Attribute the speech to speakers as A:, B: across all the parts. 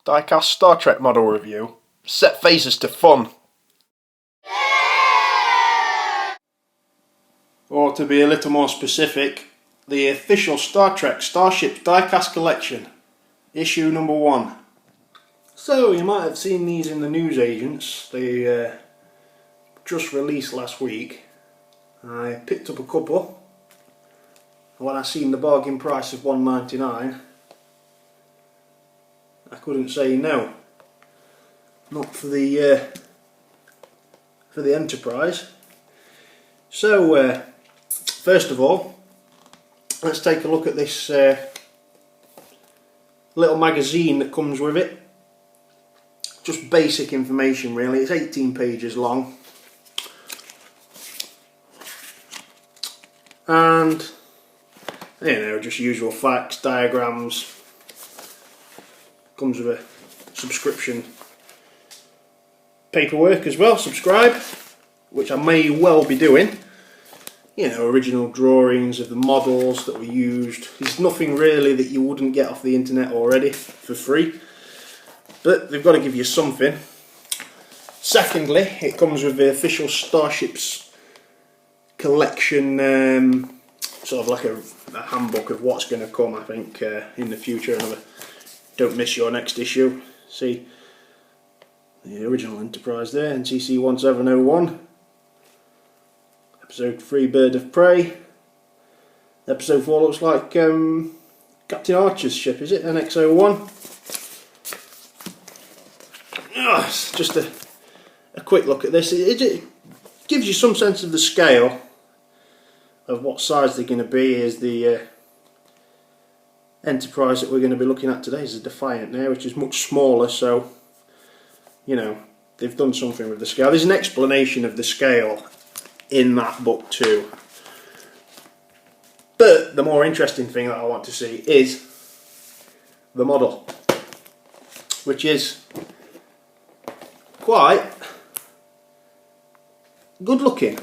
A: Diecast Star Trek model review. Set phasers to fun. Or to be a little more specific, the official Star Trek Starship Diecast collection, issue number 1. So you might have seen these in the newsagents. They just released last week. I picked up a couple. When I seen the bargain price of $1.99, I couldn't say no. Not for the Enterprise. So first of all, let's take a look at this little magazine that comes with it. Just basic information really. It's 18 pages long. And you know, just usual facts, diagrams. Comes with a subscription paperwork as well, subscribe, which I may well be doing. You know, original drawings of the models that were used. There's nothing really that you wouldn't get off the internet already for free, but they've got to give you something. Secondly, it comes with the official Starships collection, sort of like a handbook of what's going to come, I think, in the future. Another Don't Miss Your Next Issue. See the original Enterprise there, NCC 1701. Episode 3, Bird of Prey. Episode 4 looks like Captain Archer's ship, is it? NX-01. Just a quick look at this. It gives you some sense of the scale of what size they're going to be. Is the Enterprise that we're going to be looking at today is a Defiant now, which is much smaller, so you know, they've done something with the scale. There's an explanation of the scale in that book too. But the more interesting thing that I want to see is the model, which is quite good looking.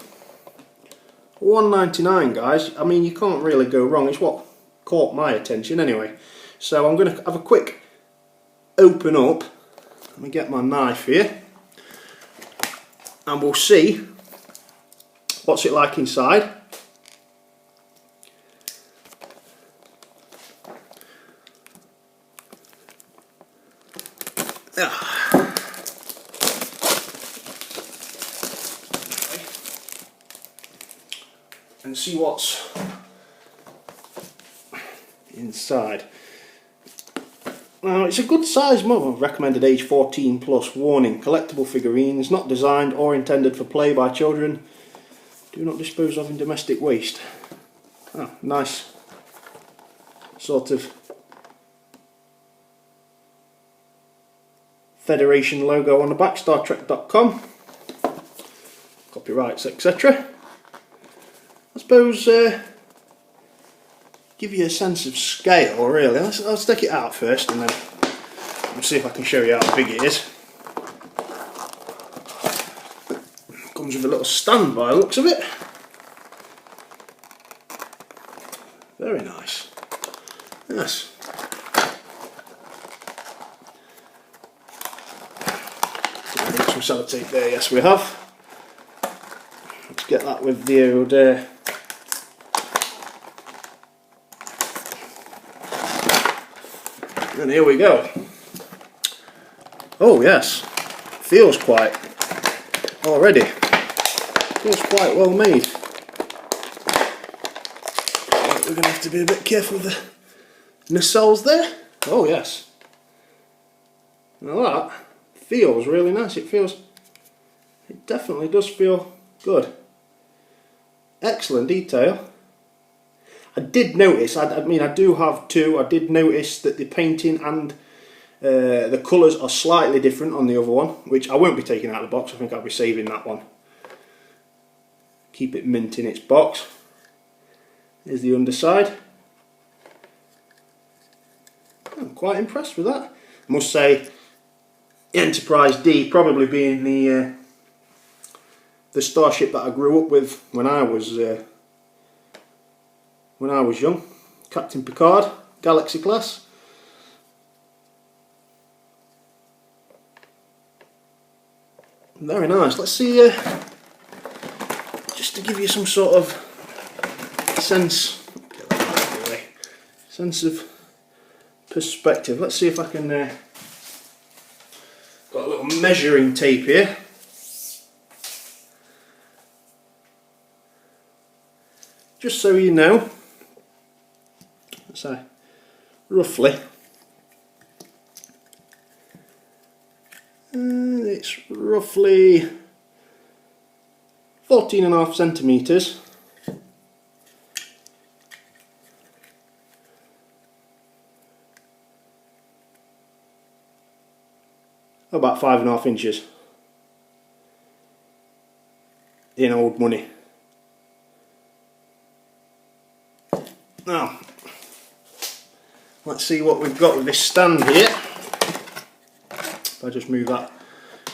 A: $1.99, guys. I mean, you can't really go wrong. It's what caught my attention anyway. So I'm going to have a quick open up. Let me get my knife here, and we'll see what's it like inside. And see what's inside. Now, it's a good size model. Recommended age 14 plus. Warning: collectible figurines not designed or intended for play by children. Do not dispose of in domestic waste. Ah, nice sort of Federation logo on the back. StarTrek.com. Copyrights, etc. I suppose give you a sense of scale, really. Let's take it out first, and then we'll see if I can show you how big it is. Comes with a little stand by the looks of it. Very nice. Yes. Need some sellotape there. Yes, we have. Let's get that with the old and here we go. Oh yes, feels quite already. Feels quite well made. We're going to have to be a bit careful with the nacelles there. Oh yes. Now that feels really nice. It definitely does feel good. Excellent detail. I did notice, I mean I do have two, I did notice that the painting and the colours are slightly different on the other one, which I won't be taking out of the box. I think I'll be saving that one. Keep it mint in its box. Here's the underside. I'm quite impressed with that. I must say, Enterprise D probably being the starship that I grew up with when I was young. Captain Picard, Galaxy class. Very nice. Let's see, just to give you some sort of sense of perspective. Let's see if I can, got a little measuring tape here. Just so you know, so roughly, it's roughly 14.5 centimetres. About 5.5 inches in old money. Now, let's see what we've got with this stand here. If I just move that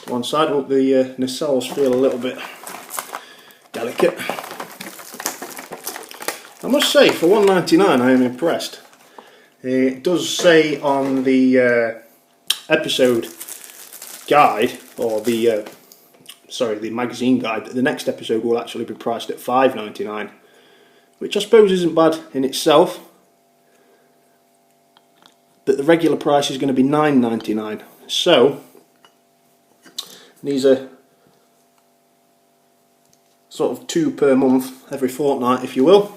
A: to one side, oh, the nacelles feel a little bit delicate. I must say, for $1.99 I am impressed. It does say on the episode guide, or the magazine guide, that the next episode will actually be priced at $5.99. Which I suppose isn't bad in itself, but the regular price is going to be $9.99. So these are sort of 2 per month, every fortnight if you will.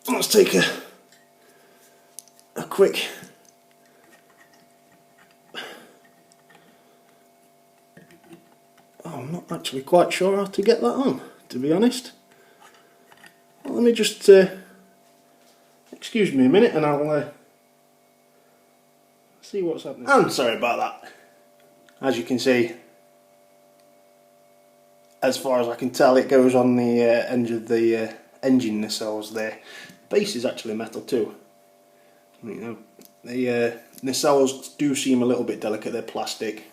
A: Let's take a quick I'm not actually quite sure how to get that on, to be honest. Well, let me just excuse me a minute and I'll see what's happening. I'm sorry about that. As you can see, as far as I can tell, it goes on the end of the engine nacelles there. The base is actually metal too. You know, the nacelles do seem a little bit delicate. They're plastic.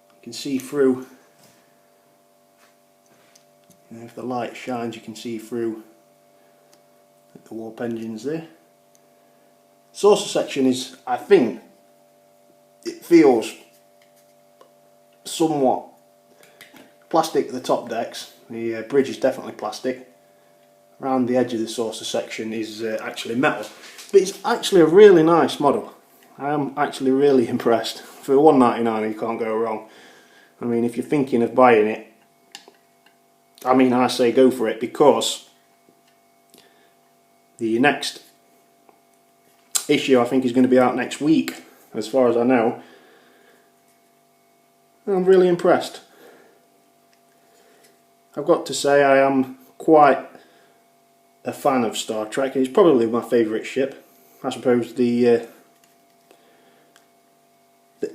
A: You can see through. You know, if the light shines, you can see through the warp engines there. Saucer section is, I think, it feels somewhat plastic at the top decks. The bridge is definitely plastic. Around the edge of the saucer section is actually metal. But it's actually a really nice model. I am actually really impressed. For $1.99 you can't go wrong. I mean, if you're thinking of buying it, I mean, I say go for it, because the next issue I think is going to be out next week, as far as I know. I'm really impressed. I've got to say I am quite a fan of Star Trek. It's probably my favourite ship. I suppose the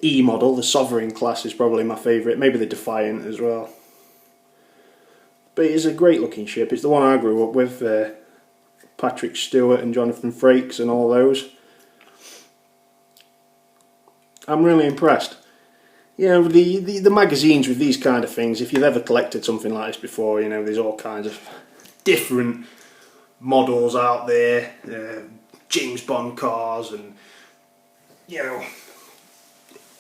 A: E model, the Sovereign class, is probably my favourite. Maybe the Defiant as well. But it is a great looking ship. It's the one I grew up with. Patrick Stewart and Jonathan Frakes and all those. I'm really impressed. You know, the magazines with these kind of things, if you've ever collected something like this before, you know, there's all kinds of different models out there. James Bond cars and, you know,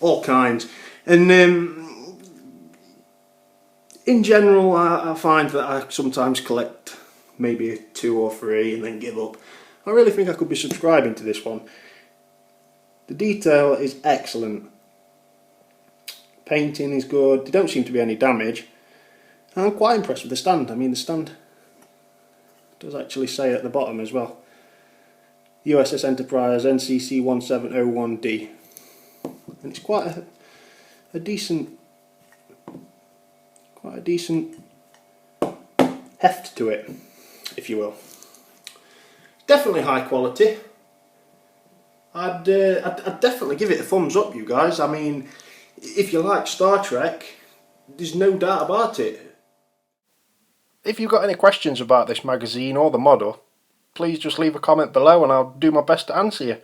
A: all kinds. And in general, I find that I sometimes collect maybe 2 or 3 and then give up. I really think I could be subscribing to this one. The detail is excellent. Painting is good. There don't seem to be any damage. And I'm quite impressed with the stand. I mean, the stand does actually say at the bottom as well, USS Enterprise NCC 1701D. And it's quite a decent heft to it, if you will. Definitely high quality. I'd definitely give it a thumbs up, you guys. I mean, if you like Star Trek, there's no doubt about it. If you've got any questions about this magazine or the model, please just leave a comment below and I'll do my best to answer you.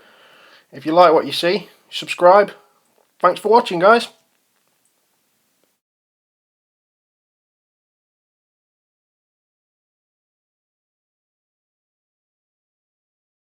A: If you like what you see, subscribe. Thanks for watching, guys.